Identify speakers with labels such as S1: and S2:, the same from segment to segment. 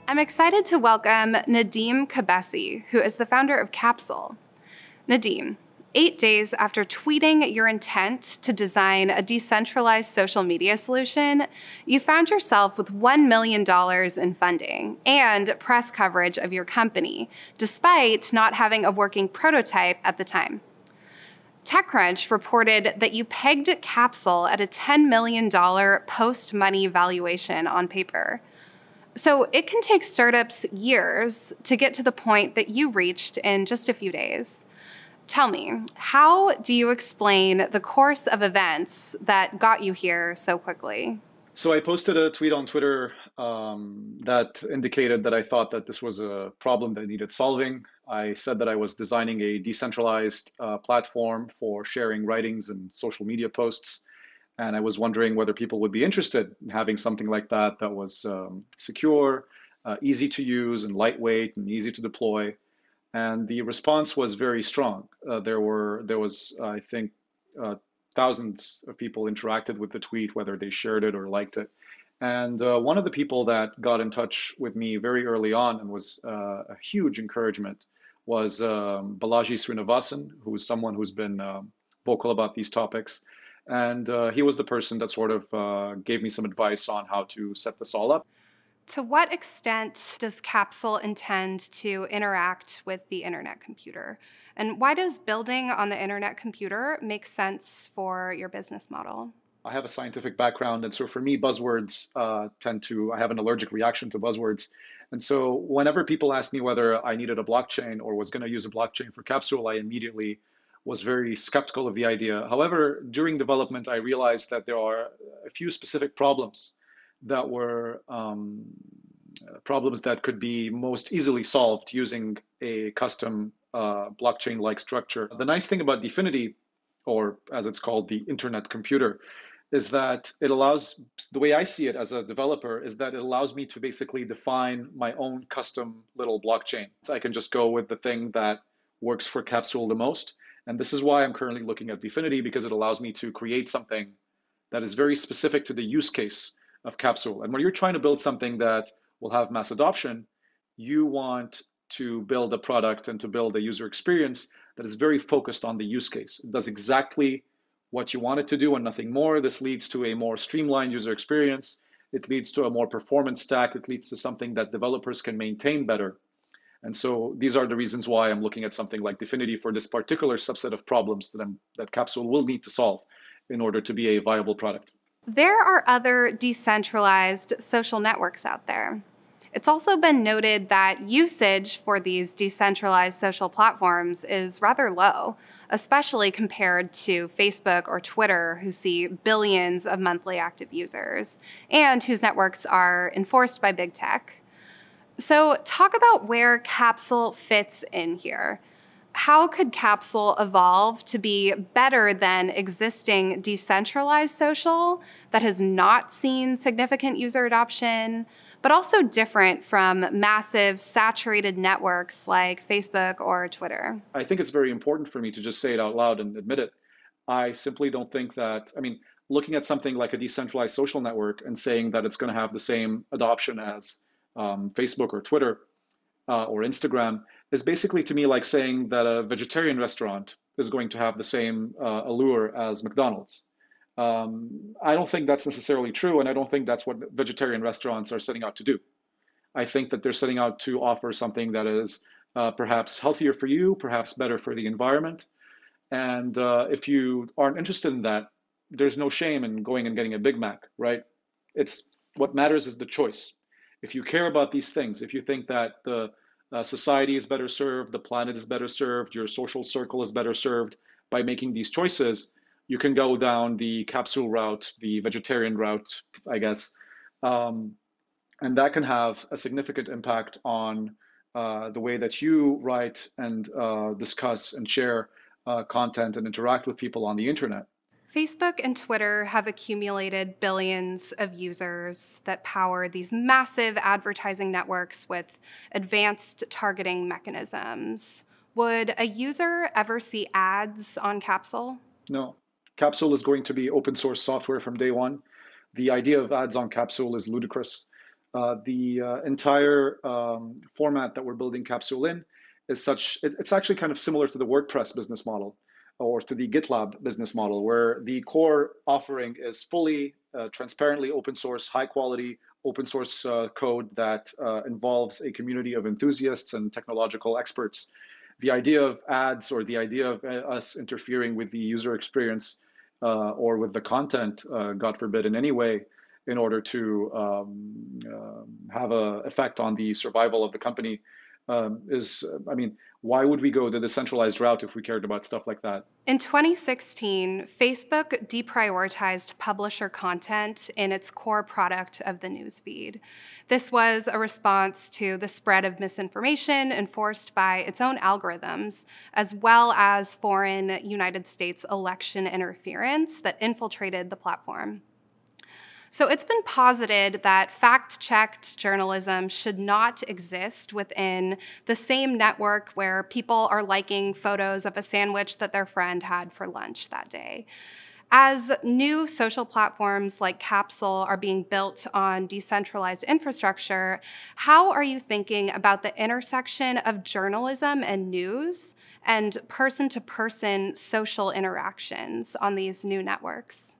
S1: I'm excited to welcome Nadeem Kabesi, who is the founder of Capsule. Nadeem, 8 days after tweeting your intent to design a decentralized social media solution, you found yourself with $1 million in funding and press coverage of your company, despite not having a working prototype at the time. TechCrunch reported that you pegged Capsule at a $10 million post-money valuation on paper. So it can take startups years to get to the point that you reached in just a few days. Tell me, how do you explain the course of events that got you here so quickly?
S2: So I posted a tweet on Twitter that indicated that I thought that this was a problem that needed solving. I said that I was designing a decentralized platform for sharing writings and social media posts. And I was wondering whether people would be interested in having something like that that was secure, easy to use, and lightweight and easy to deploy. And the response was very strong. There was, I think, thousands of people interacted with the tweet, whether they shared it or liked it. And one of the people that got in touch with me very early on and was a huge encouragement was Balaji Srinivasan, who is someone who's been vocal about these topics. And he was the person that sort of gave me some advice on how to set this all up.
S1: To what extent does Capsule intend to interact with the internet computer? And why does building on the internet computer make sense for your business model?
S2: I have a scientific background, and so for me, buzzwords I have an allergic reaction to buzzwords. And so whenever people ask me whether I needed a blockchain or was going to use a blockchain for Capsule, I immediately was very skeptical of the idea. However, during development, I realized that there are a few specific problems that were problems that could be most easily solved using a custom blockchain-like structure. The nice thing about Dfinity, or as it's called, the internet computer, is that it allows, the way I see it as a developer, is that it allows me to basically define my own custom little blockchain. So I can just go with the thing that works for Capsule the most. And this is why I'm currently looking at Dfinity, because it allows me to create something that is very specific to the use case of Capsule. And when you're trying to build something that will have mass adoption, you want to build a product and to build a user experience that is very focused on the use case. It does exactly what you want it to do and nothing more. This leads to a more streamlined user experience. It leads to a more performance stack. It leads to something that developers can maintain better. And so these are the reasons why I'm looking at something like Dfinity for this particular subset of problems that Capsule will need to solve in order to be a viable product.
S1: There are other decentralized social networks out there. It's also been noted that usage for these decentralized social platforms is rather low, especially compared to Facebook or Twitter, who see billions of monthly active users and whose networks are enforced by big tech. So talk about where Capsule fits in here. How could Capsule evolve to be better than existing decentralized social that has not seen significant user adoption, but also different from massive saturated networks like Facebook or Twitter?
S2: I think it's very important for me to just say it out loud and admit it. I simply don't think that, looking at something like a decentralized social network and saying that it's going to have the same adoption as Facebook or Twitter or Instagram is basically to me like saying that a vegetarian restaurant is going to have the same allure as McDonald's. I don't think that's necessarily true, and I don't think that's what vegetarian restaurants are setting out to do. I think that they're setting out to offer something that is perhaps healthier for you, perhaps better for the environment. And if you aren't interested in that, there's no shame in going and getting a Big Mac, right? It's what matters is the choice. If you care about these things, if you think that the society is better served, the planet is better served, your social circle is better served by making these choices, you can go down the Capsule route, the vegetarian route, I guess. And that can have a significant impact on the way that you write and discuss and share content and interact with people on the internet.
S1: Facebook and Twitter have accumulated billions of users that power these massive advertising networks with advanced targeting mechanisms. Would a user ever see ads on Capsule?
S2: No. Capsule is going to be open source software from day one. The idea of ads on Capsule is ludicrous. The entire format that we're building Capsule in is such, it's actually kind of similar to the WordPress business model or to the GitLab business model, where the core offering is fully transparently open source, high quality open source code that involves a community of enthusiasts and technological experts. The idea of ads or the idea of us interfering with the user experience or with the content, God forbid, in any way, in order to have an effect on the survival of the company is, I mean, why would we go the decentralized route if we cared about stuff like that?
S1: In 2016, Facebook deprioritized publisher content in its core product of the newsfeed. This was a response to the spread of misinformation enforced by its own algorithms, as well as foreign United States election interference that infiltrated the platform. So it's been posited that fact-checked journalism should not exist within the same network where people are liking photos of a sandwich that their friend had for lunch that day. As new social platforms like Capsule are being built on decentralized infrastructure, how are you thinking about the intersection of journalism and news and person-to-person social interactions on these new networks?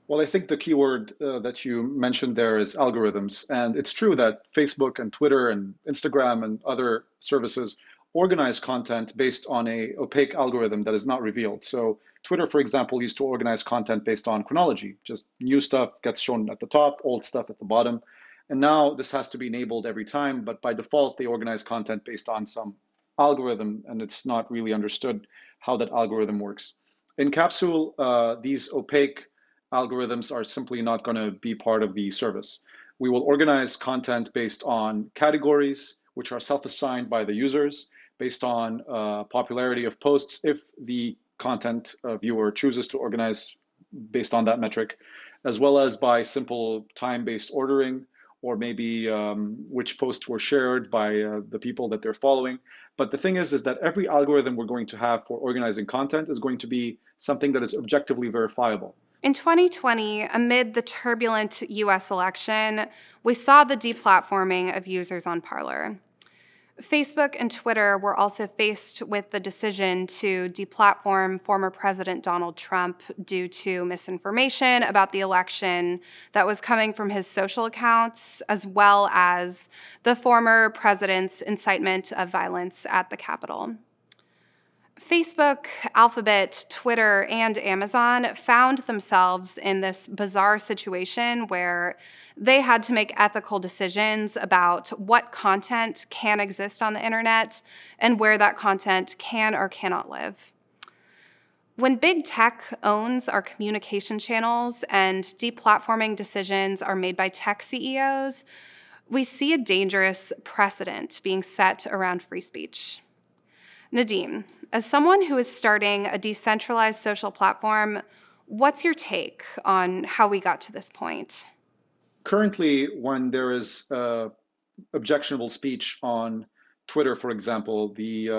S2: Well, I think the key word that you mentioned there is algorithms. And it's true that Facebook and Twitter and Instagram and other services organize content based on a opaque algorithm that is not revealed. So Twitter, for example, used to organize content based on chronology. Just new stuff gets shown at the top, old stuff at the bottom. And now this has to be enabled every time, but by default, they organize content based on some algorithm, and it's not really understood how that algorithm works. In Capsule, these opaque algorithms are simply not going to be part of the service. We will organize content based on categories, which are self-assigned by the users, based on popularity of posts, if the content viewer chooses to organize based on that metric, as well as by simple time-based ordering, or maybe which posts were shared by the people that they're following. But the thing is that every algorithm we're going to have for organizing content is going to be something that is objectively verifiable.
S1: In 2020, amid the turbulent US election, we saw the deplatforming of users on Parler. Facebook and Twitter were also faced with the decision to deplatform former President Donald Trump due to misinformation about the election that was coming from his social accounts, as well as the former president's incitement of violence at the Capitol. Facebook, Alphabet, Twitter, and Amazon found themselves in this bizarre situation where they had to make ethical decisions about what content can exist on the internet and where that content can or cannot live. When big tech owns our communication channels and deplatforming decisions are made by tech CEOs, we see a dangerous precedent being set around free speech. Nadeem, as someone who is starting a decentralized social platform, what's your take on how we got to this point?
S2: Currently, when there is objectionable speech on Twitter, for example, the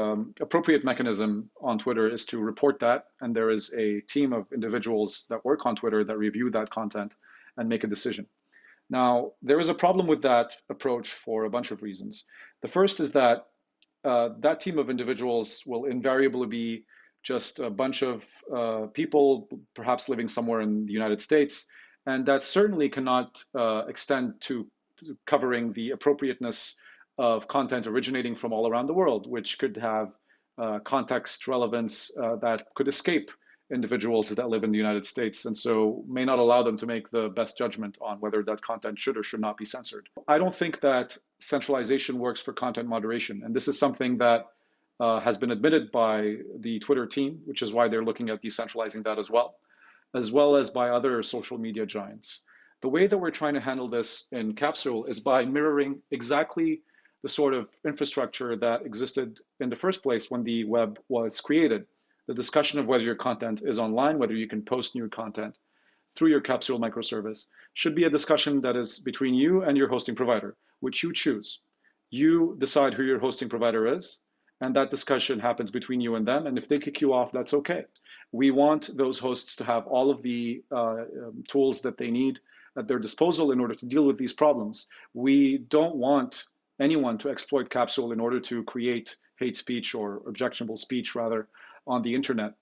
S2: appropriate mechanism on Twitter is to report that, and there is a team of individuals that work on Twitter that review that content and make a decision. Now, there is a problem with that approach for a bunch of reasons. The first is that that team of individuals will invariably be just a bunch of people, perhaps living somewhere in the United States, and that certainly cannot extend to covering the appropriateness of content originating from all around the world, which could have context relevance that could escape individuals that live in the United States, and so may not allow them to make the best judgment on whether that content should or should not be censored. I don't think that centralization works for content moderation, and this is something that has been admitted by the Twitter team, which is why they're looking at decentralizing that as well as by other social media giants. The way that we're trying to handle this in Capsule is by mirroring exactly the sort of infrastructure that existed in the first place when the web was created. The discussion of whether your content is online, whether you can post new content through your Capsule microservice, should be a discussion that is between you and your hosting provider, which you choose. You decide who your hosting provider is, and that discussion happens between you and them. And if they kick you off, that's okay. We want those hosts to have all of the tools that they need at their disposal in order to deal with these problems. We don't want anyone to exploit Capsule in order to create hate speech or objectionable speech, rather, on the internet.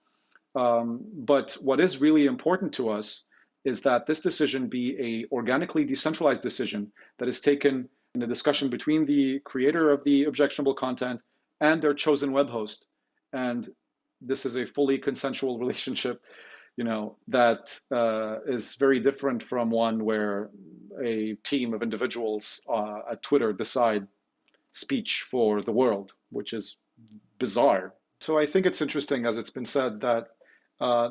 S2: But what is really important to us is that this decision be a organically decentralized decision that is taken in a discussion between the creator of the objectionable content and their chosen web host. And this is a fully consensual relationship, that is very different from one where a team of individuals at Twitter decide speech for the world, which is bizarre. So I think it's interesting, as it's been said, that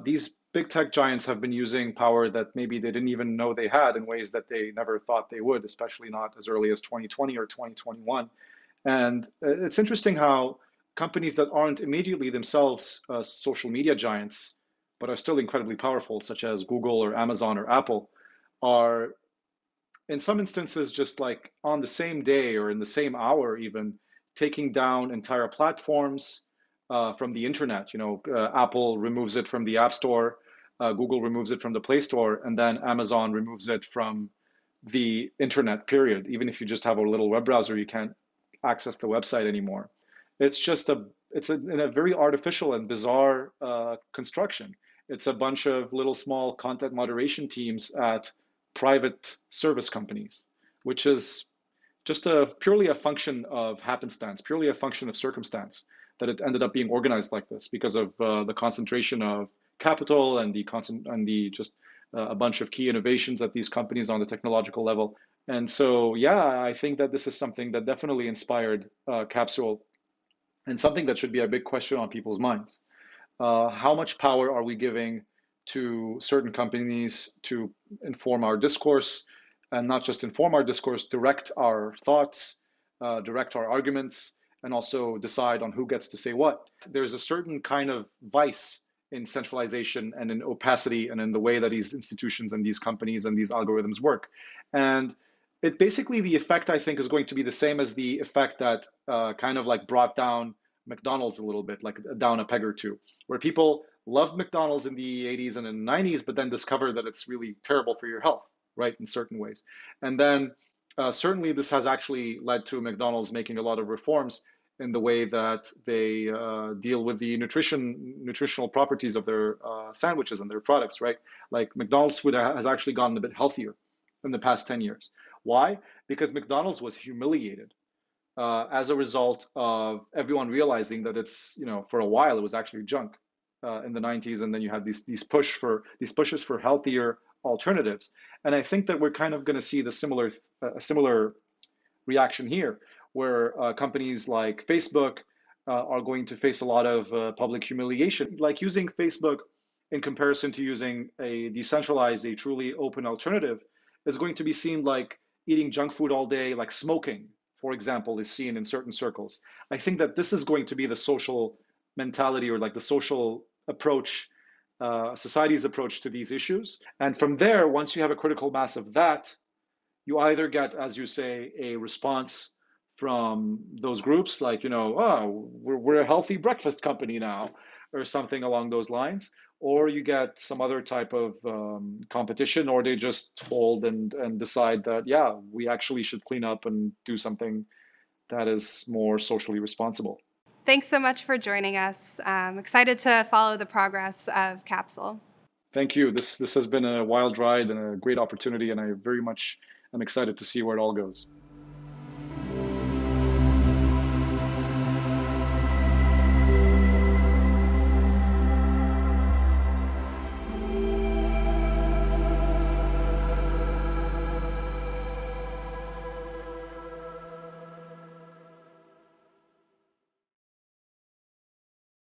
S2: these big tech giants have been using power that maybe they didn't even know they had in ways that they never thought they would, especially not as early as 2020 or 2021. And it's interesting how companies that aren't immediately themselves social media giants, but are still incredibly powerful, such as Google or Amazon or Apple, are in some instances just like on the same day or in the same hour even taking down entire platforms from the internet. Apple removes it from the App Store, Google removes it from the Play Store, and then Amazon removes it from the internet, period. Even if you just have a little web browser, you can't access the website anymore. It's in a very artificial and bizarre construction. It's a bunch of little small content moderation teams at private service companies, which is just purely a function of happenstance, purely a function of circumstance, that it ended up being organized like this because of the concentration of capital and the just a bunch of key innovations at these companies on the technological level. And so, yeah, I think that this is something that definitely inspired Capsule, and something that should be a big question on people's minds. How much power are we giving to certain companies to inform our discourse, and not just inform our discourse, direct our thoughts, direct our arguments, and also decide on who gets to say what? There's a certain kind of vice in centralization and in opacity and in the way that these institutions and these companies and these algorithms work. And it basically, the effect, I think, is going to be the same as the effect that kind of like brought down McDonald's a little bit, like down a peg or two, where people loved McDonald's in the 80s and in the 90s, but then discovered that it's really terrible for your health, right, in certain ways. And then certainly this has actually led to McDonald's making a lot of reforms in the way that they deal with the nutritional properties of their sandwiches and their products, right? Like McDonald's food has actually gotten a bit healthier in the past 10 years. Why? Because McDonald's was humiliated as a result of everyone realizing that it's, for a while it was actually junk in the 90s, and then you had these pushes for healthier alternatives. And I think that we're kind of going to see a similar reaction here, where companies like Facebook are going to face a lot of public humiliation. Like using Facebook in comparison to using a decentralized, a truly open alternative is going to be seen like eating junk food all day, like smoking, for example, is seen in certain circles. I think that this is going to be the social mentality, or like the social approach, society's approach to these issues. And from there, once you have a critical mass of that, you either get, as you say, a response from those groups, like, oh, we're a healthy breakfast company now, or something along those lines, or you get some other type of competition, or they just fold and decide that, yeah, we actually should clean up and do something that is more socially responsible.
S1: Thanks so much for joining us. I'm excited to follow the progress of Capsule.
S2: Thank you. This has been a wild ride and a great opportunity, and I very much am excited to see where it all goes.